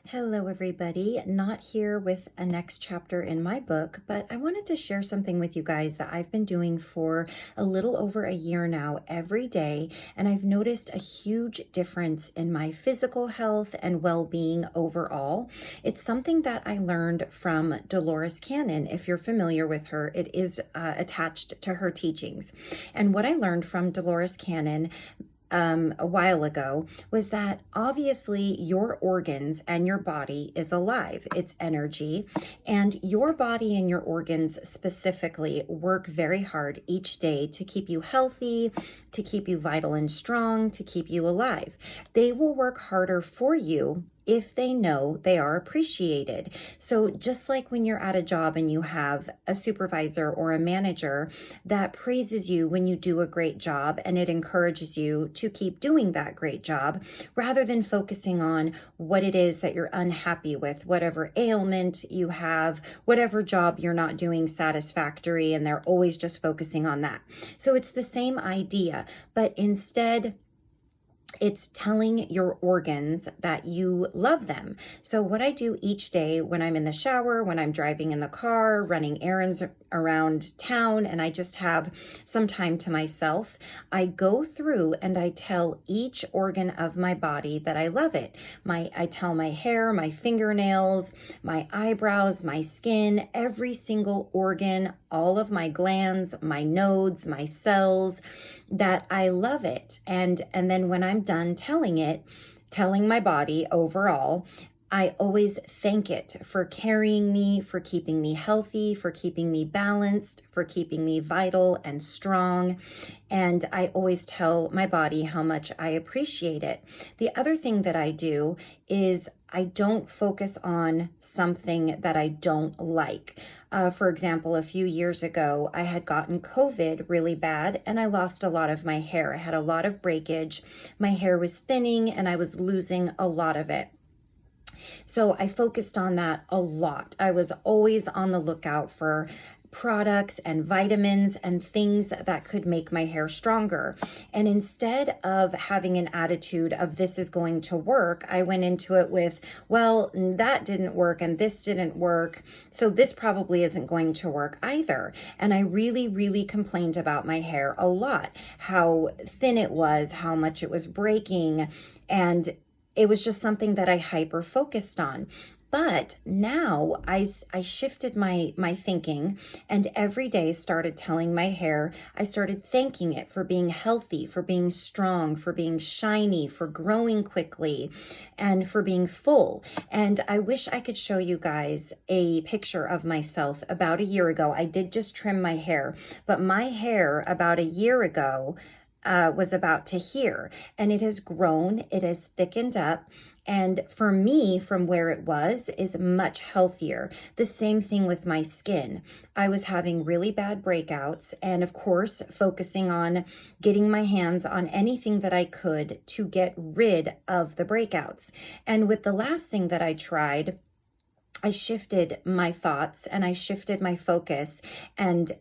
Hello, everybody. Not here with a next chapter in my book, but I wanted to share something with you guys that I've been doing for a little over a year now every day, and I've noticed a huge difference in my physical health and well-being overall. It's something that I learned from Dolores Cannon. If you're familiar with her, it is attached to her teachings. And what I learned from Dolores Cannon a while ago was that obviously your organs and your body is alive. It's energy, and your body and your organs specifically work very hard each day to keep you healthy, to keep you vital and strong, to keep you alive. They will work harder for you if they know they are appreciated. So just like when you're at a job and you have a supervisor or a manager that praises you when you do a great job and it encourages you to keep doing that great job, rather than focusing on what it is that you're unhappy with, whatever ailment you have, whatever job you're not doing satisfactory, and they're always just focusing on that. So it's the same idea, but instead, it's telling your organs that you love them. So what I do each day when I'm in the shower, when I'm driving in the car, running errands around town, and I just have some time to myself, I go through and I tell each organ of my body that I love it. I tell my hair, my fingernails, my eyebrows, my skin, every single organ, all of my glands, my nodes, my cells, that I love it. And then when I'm done telling my body overall, I always thank it for carrying me, for keeping me healthy, for keeping me balanced, for keeping me vital and strong. And I always tell my body how much I appreciate it. The other thing that I do is I don't focus on something that I don't like. For example, a few years ago, I had gotten COVID really bad and I lost a lot of my hair. I had a lot of breakage. My hair was thinning and I was losing a lot of it. So I focused on that a lot. I was always on the lookout for products and vitamins and things that could make my hair stronger. And instead of having an attitude of this is going to work, I went into it with, well, that didn't work and this didn't work, so this probably isn't going to work either. And I really, really complained about my hair a lot, how thin it was, how much it was breaking, and it was just something that I hyper focused on. But now I shifted my thinking, and every day started telling my hair, I started thanking it for being healthy, for being strong, for being shiny, for growing quickly, and for being full. And I wish I could show you guys a picture of myself about a year ago. I did just trim my hair, but my hair about a year ago was about to here, and it has grown, it has thickened up, and for me, from where it was, is much healthier. The same thing with my skin. I was having really bad breakouts, and of course, focusing on getting my hands on anything that I could to get rid of the breakouts. And with the last thing that I tried, I shifted my thoughts and I shifted my focus, and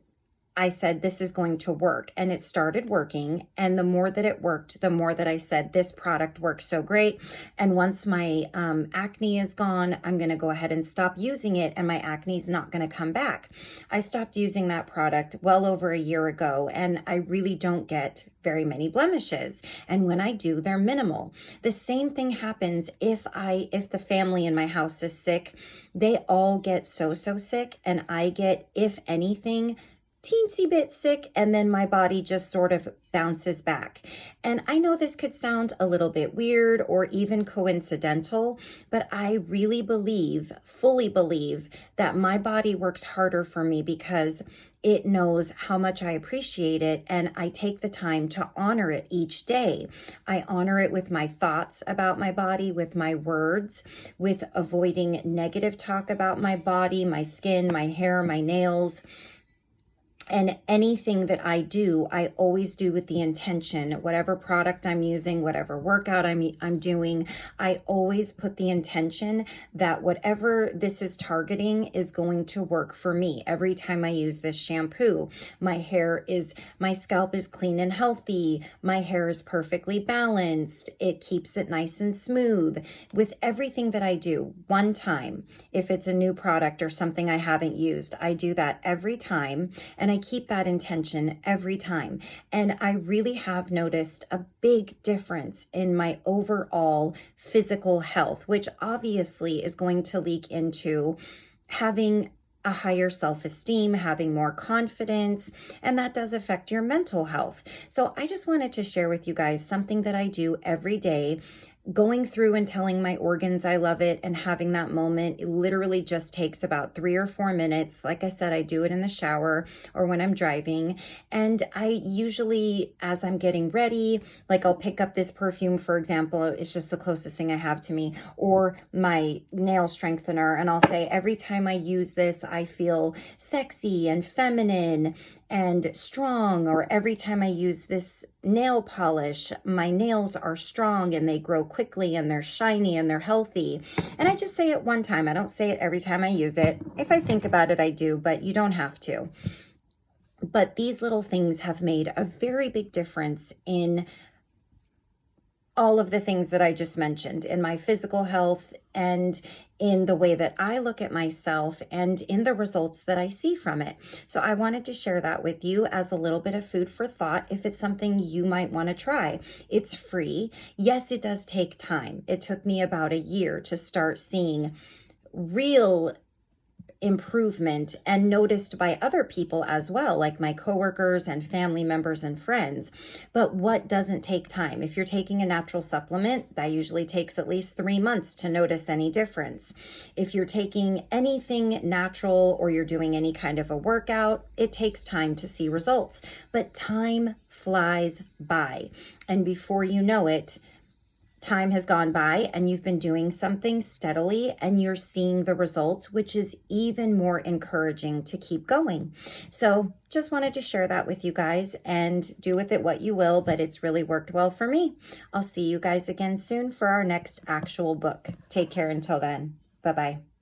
I said, this is going to work, and it started working. And the more that it worked, the more that I said, this product works so great. And once my acne is gone, I'm going to go ahead and stop using it, and my acne is not going to come back. I stopped using that product well over a year ago, and I really don't get very many blemishes. And when I do, they're minimal. The same thing happens if the family in my house is sick. They all get so sick, and I get, if anything, teensy bit sick, and then my body just sort of bounces back. And I know this could sound a little bit weird or even coincidental, but I really fully believe that my body works harder for me because it knows how much I appreciate it, and I take the time to honor it each day. I honor it with my thoughts about my body, with my words, with avoiding negative talk about my body, my skin, my hair, my nails. And anything that I do, I always do with the intention. Whatever product I'm using, whatever workout I'm doing, I always put the intention that whatever this is targeting is going to work for me. Every time I use this shampoo, my scalp is clean and healthy. My hair is perfectly balanced. It keeps it nice and smooth. With everything that I do, one time, if it's a new product or something I haven't used, I do that every time. And I keep that intention every time. And I really have noticed a big difference in my overall physical health, which obviously is going to leak into having a higher self-esteem, having more confidence, and that does affect your mental health. So I just wanted to share with you guys something that I do every day. Going through and telling my organs I love it and having that moment, it literally just takes about 3 or 4 minutes. Like I said, I do it in the shower or when I'm driving. And I usually, as I'm getting ready, like I'll pick up this perfume, for example, it's just the closest thing I have to me, or my nail strengthener. And I'll say, every time I use this, I feel sexy and feminine and strong. Or every time I use this nail polish, my nails are strong and they grow quickly and they're shiny and they're healthy. And I just say it one time. I don't say it every time I use it. If I think about it, I do, but you don't have to. But these little things have made a very big difference in all of the things that I just mentioned, in my physical health and in the way that I look at myself and in the results that I see from it. So I wanted to share that with you as a little bit of food for thought if it's something you might want to try. It's free. Yes, it does take time. It took me about a year to start seeing real improvement and noticed by other people as well, like my coworkers and family members and friends. But what doesn't take time? If you're taking a natural supplement, that usually takes at least 3 months to notice any difference. If you're taking anything natural or you're doing any kind of a workout, it takes time to see results. But time flies by. And before you know it, time has gone by and you've been doing something steadily and you're seeing the results, which is even more encouraging to keep going. So just wanted to share that with you guys, and do with it what you will, but it's really worked well for me. I'll see you guys again soon for our next actual book. Take care until then. Bye-bye.